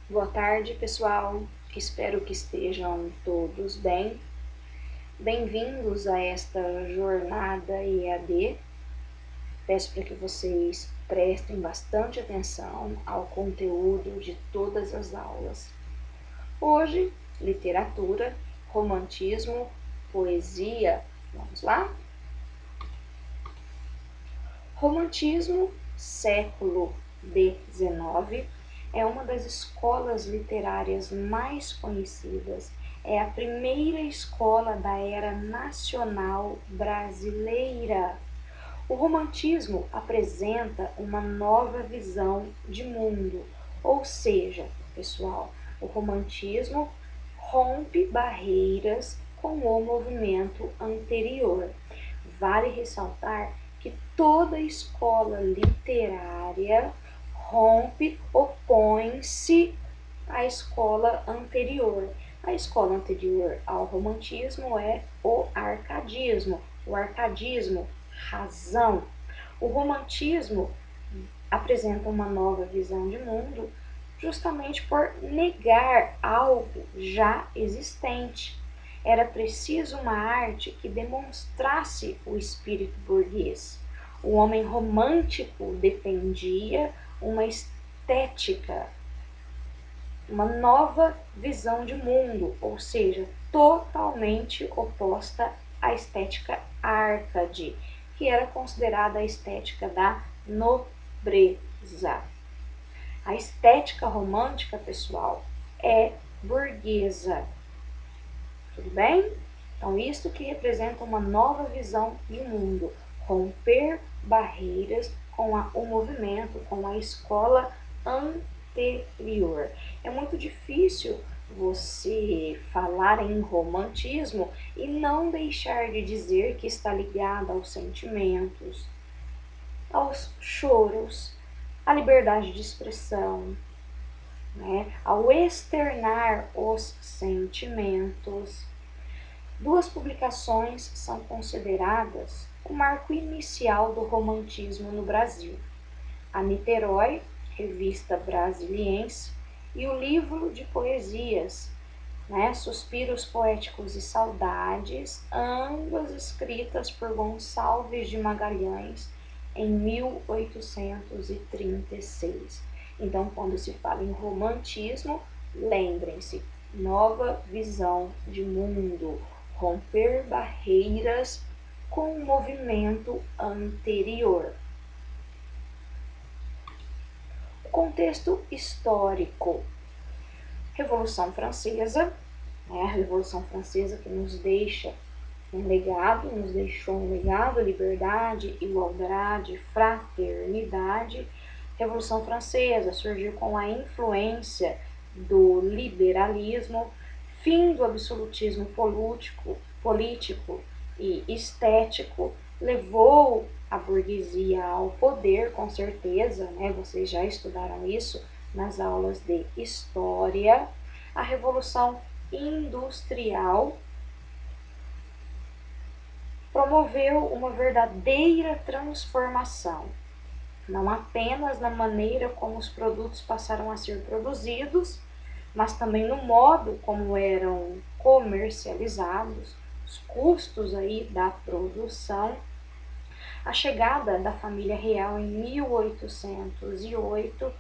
Boa tarde, pessoal. Espero que estejam todos bem. Bem-vindos a esta jornada EAD. Peço para que vocês prestem bastante atenção ao conteúdo de todas as aulas. Hoje, literatura, romantismo, poesia. Vamos lá? Romantismo, século XIX, é uma das escolas literárias mais conhecidas. É a primeira escola da era nacional brasileira. O romantismo apresenta uma nova visão de mundo, ou seja, pessoal, o romantismo rompe barreiras com o movimento anterior. Vale ressaltar que toda escola literária rompe, opõe-se à escola anterior. A escola anterior ao romantismo é o arcadismo. O arcadismo, razão. O romantismo apresenta uma nova visão de mundo justamente por negar algo já existente. Era preciso uma arte que demonstrasse o espírito burguês. O homem romântico defendia uma estética, uma nova visão de mundo, ou seja, totalmente oposta à estética arcade, que era considerada a estética da nobreza. A estética romântica, pessoal, é burguesa. Tudo bem? Então, isso que representa uma nova visão de mundo. Romper barreiras com o movimento, com a escola anterior. É muito difícil você falar em romantismo e não deixar de dizer que está ligado aos sentimentos, aos choros, à liberdade de expressão, né? Ao externar os sentimentos. Duas publicações são consideradas o marco inicial do romantismo no Brasil: a Niterói, revista brasiliense, e o livro de poesias, né, Suspiros Poéticos e Saudades, ambas escritas por Gonçalves de Magalhães em 1836. Então, quando se fala em romantismo, lembrem-se, nova visão de mundo, romper barreiras com o movimento anterior. O contexto histórico: Revolução Francesa, né? A Revolução Francesa que nos deixou um legado, liberdade, igualdade, fraternidade. Revolução Francesa surgiu com a influência do liberalismo, fim do absolutismo político e estético, levou a burguesia ao poder, com certeza, né? Vocês já estudaram isso nas aulas de história. A Revolução Industrial promoveu uma verdadeira transformação, não apenas na maneira como os produtos passaram a ser produzidos, mas também no modo como eram comercializados, os custos aí da produção. A chegada da família real em 1808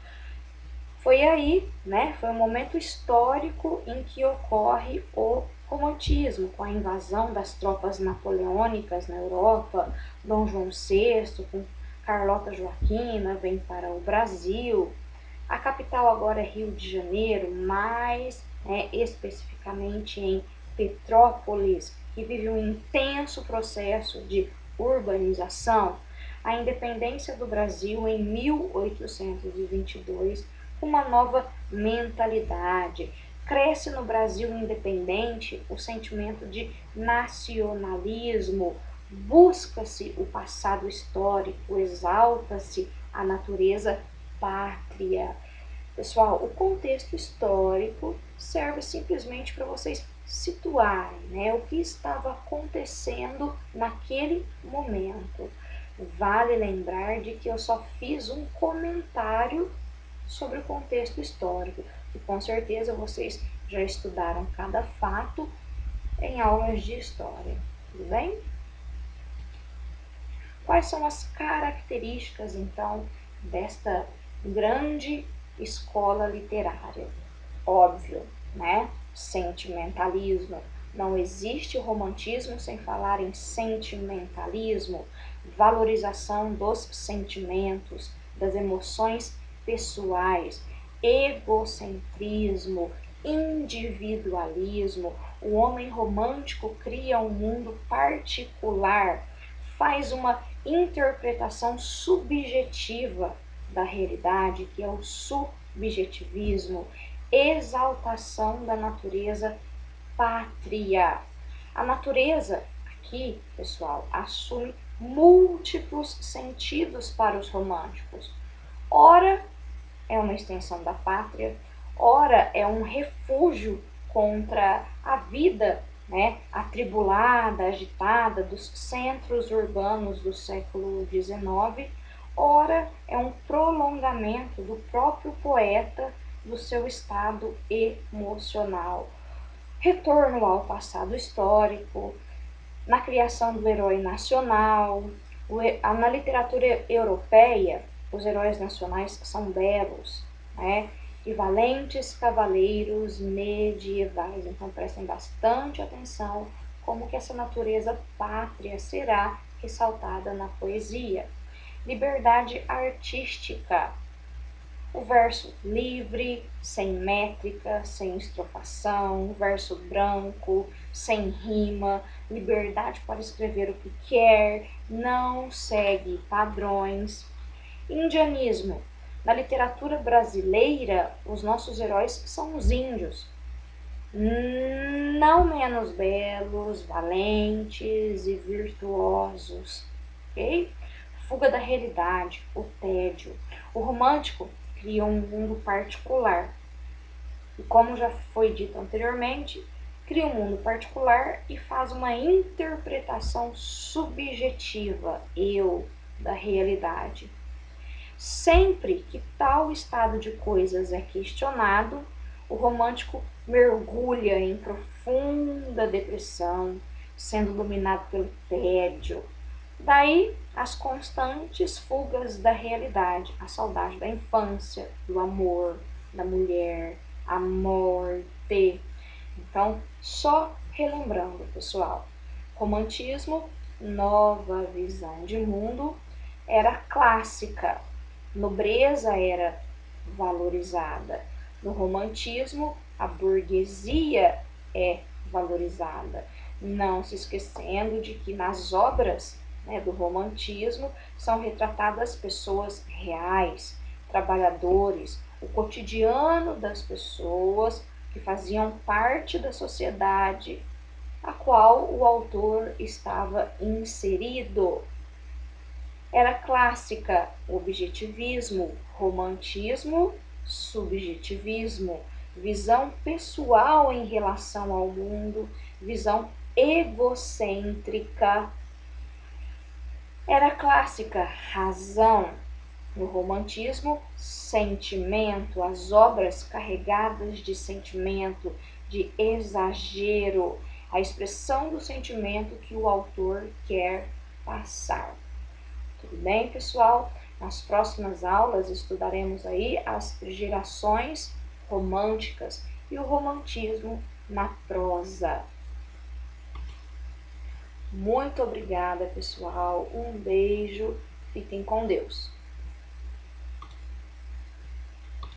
foi aí, né, foi um momento histórico em que ocorre o romantismo, com a invasão das tropas napoleônicas na Europa. Dom João VI, com Carlota Joaquina, vem para o Brasil. A capital agora é Rio de Janeiro, mais especificamente em Petrópolis, que vive um intenso processo de urbanização. A independência do Brasil em 1822, uma nova mentalidade. Cresce no Brasil independente o sentimento de nacionalismo, busca-se o passado histórico, exalta-se a natureza pátria. Pessoal, o contexto histórico serve simplesmente para vocês situarem, né, o que estava acontecendo naquele momento. Vale lembrar de que eu só fiz um comentário sobre o contexto histórico, e com certeza vocês já estudaram cada fato em aulas de história, tudo bem? Quais são as características, então, desta grande escola literária? Óbvio, né? Sentimentalismo. Não existe romantismo sem falar em sentimentalismo, valorização dos sentimentos, das emoções pessoais, egocentrismo, individualismo. O homem romântico cria um mundo particular, faz uma interpretação subjetiva da realidade, que é o subjetivismo, exaltação da natureza pátria. A natureza, aqui, pessoal, assume múltiplos sentidos para os românticos. Ora, é uma extensão da pátria, ora, é um refúgio contra a vida, né, atribulada, agitada dos centros urbanos do século XIX, ora, é um prolongamento do próprio poeta do seu estado emocional. Retorno ao passado histórico, na criação do herói nacional. Na literatura europeia, os heróis nacionais são belos, né? E valentes cavaleiros medievais. Então prestem bastante atenção como que essa natureza pátria será ressaltada na poesia. Liberdade artística. O verso livre, sem métrica, sem estrofação, verso branco, sem rima, liberdade para escrever o que quer, não segue padrões. Indianismo. Na literatura brasileira, os nossos heróis são os índios, não menos belos, valentes e virtuosos, ok? Fuga da realidade, o tédio. O romântico cria um mundo particular. E como já foi dito anteriormente, cria um mundo particular e faz uma interpretação subjetiva, eu, da realidade. Sempre que tal estado de coisas é questionado, o romântico mergulha em profunda depressão, sendo dominado pelo tédio. Daí as constantes fugas da realidade, a saudade da infância, do amor, da mulher, a morte. Então, só relembrando, pessoal, romantismo, nova visão de mundo, era clássica, nobreza era valorizada. No romantismo, a burguesia é valorizada. Não se esquecendo de que nas obras, né, do romantismo são retratadas pessoas reais, trabalhadores, o cotidiano das pessoas que faziam parte da sociedade a qual o autor estava inserido. Era clássica o objetivismo, romantismo, subjetivismo, visão pessoal em relação ao mundo, visão egocêntrica. Era clássica razão, no romantismo, sentimento, as obras carregadas de sentimento, de exagero, a expressão do sentimento que o autor quer passar. Tudo bem, pessoal? Nas próximas aulas estudaremos aí as gerações românticas e o romantismo na prosa. Muito obrigada, pessoal. Um beijo. Fiquem com Deus.